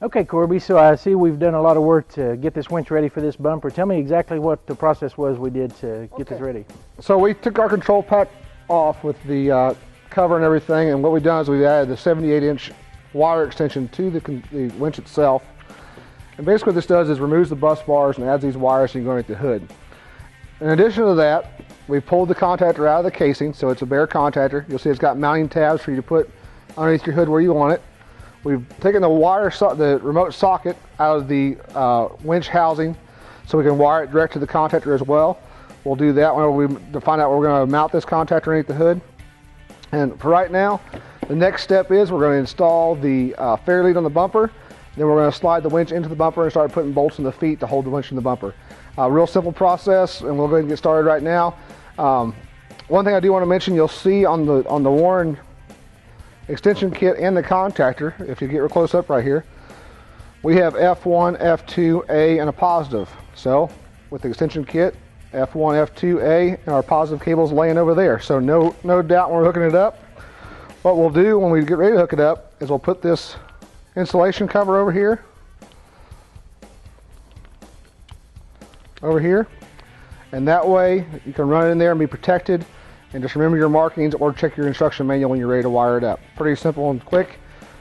Okay, Corby, so I see we've done a lot of work to get this winch ready for this bumper. Tell me exactly what the process was we did to get this ready. So we took our control pack off with the cover and everything, and what we've done is we've added the 78-inch wire extension to the winch itself. And basically what this does is removes the bus bars and adds these wires so you can go underneath the hood. In addition to that, we pulled the contactor out of the casing, so it's a bare contactor. You'll see it's got mounting tabs for you to put underneath your hood where you want it. We've taken the remote socket out of the winch housing so we can wire it direct to the contactor as well. We'll do that whenever we find out where we're going to mount this contactor underneath the hood. And for right now, the next step is we're going to install the Fairlead on the bumper. Then we're going to slide the winch into the bumper and start putting bolts in the feet to hold the winch in the bumper. Real simple process, and we'll go ahead and get started right now. One thing I do want to mention, you'll see on the worn extension kit and the contactor, if you get real close up right here, we have F1, F2, A, and a positive. So with the extension kit, F1, F2, A, and our positive cable's laying over there. So no doubt when we're hooking it up. What we'll do when we get ready to hook it up is we'll put this insulation cover over here, and that way you can run it in there and be protected. And just remember your markings or check your instruction manual when you're ready to wire it up. Pretty simple and quick,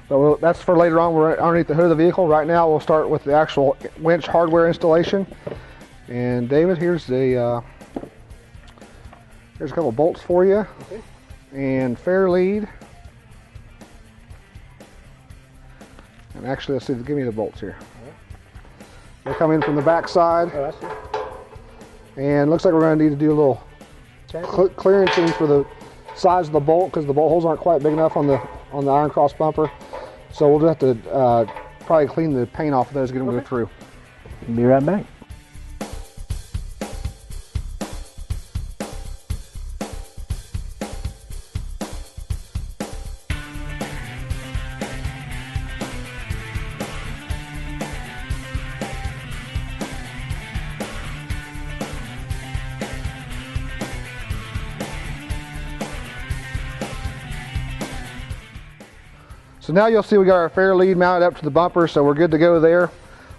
but that's for later on. We're underneath the hood of the vehicle. Right now we'll start with the actual winch hardware installation. And David, here's a couple bolts for you. Okay. And Fairlead. And actually, let's see, give me the bolts here. Right. They come in from the back side. Oh, I see. And looks like we're going to need to do a little clearancing for the size of the bolt because the bolt holes aren't quite big enough on the Iron Cross bumper. So we'll just have to probably clean the paint off of those, get them to go through. Be right back. So now you'll see we got our Fairlead mounted up to the bumper, so we're good to go there.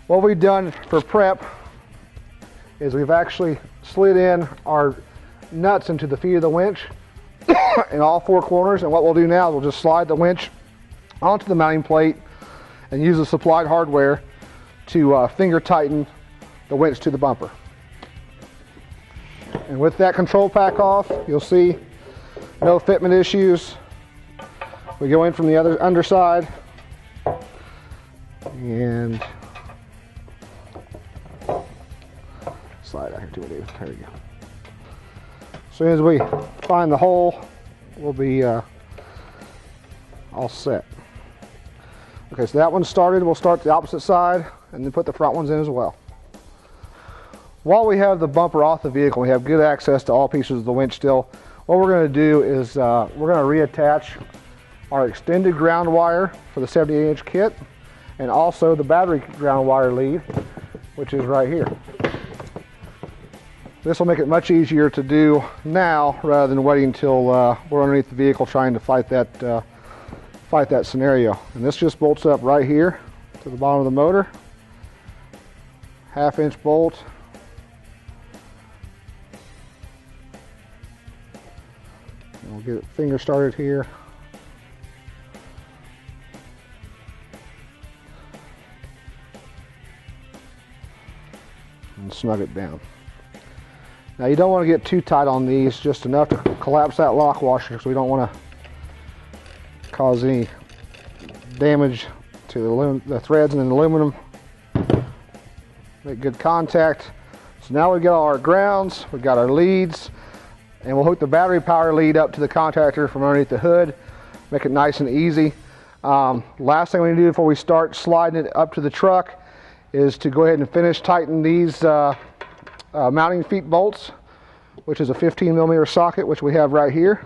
What we've done for prep is we've actually slid in our nuts into the feet of the winch in all four corners, and what we'll do now is we'll just slide the winch onto the mounting plate and use the supplied hardware to finger tighten the winch to the bumper. And with that control pack off, you'll see no fitment issues. We go in from the other underside and slide out here to it. There we go. As soon as we find the hole, we'll be all set. Okay, so that one's started. We'll start the opposite side and then put the front ones in as well. While we have the bumper off the vehicle, we have good access to all pieces of the winch still. What we're going to do is we're going to reattach our extended ground wire for the 78-inch kit, and also the battery ground wire lead, which is right here. This will make it much easier to do now rather than waiting until we're underneath the vehicle trying to fight that scenario. And this just bolts up right here to the bottom of the motor. 1/2-inch bolt. And we'll get it finger started here. And snug it down. Now you don't want to get too tight on these, just enough to collapse that lock washer because we don't want to cause any damage to the threads and the aluminum. Make good contact. So now we've got all our grounds, we've got our leads, and we'll hook the battery power lead up to the contactor from underneath the hood. Make it nice and easy. Last thing we need to do before we start sliding it up to the truck is to go ahead and finish tighten these mounting feet bolts, which is a 15mm socket, which we have right here.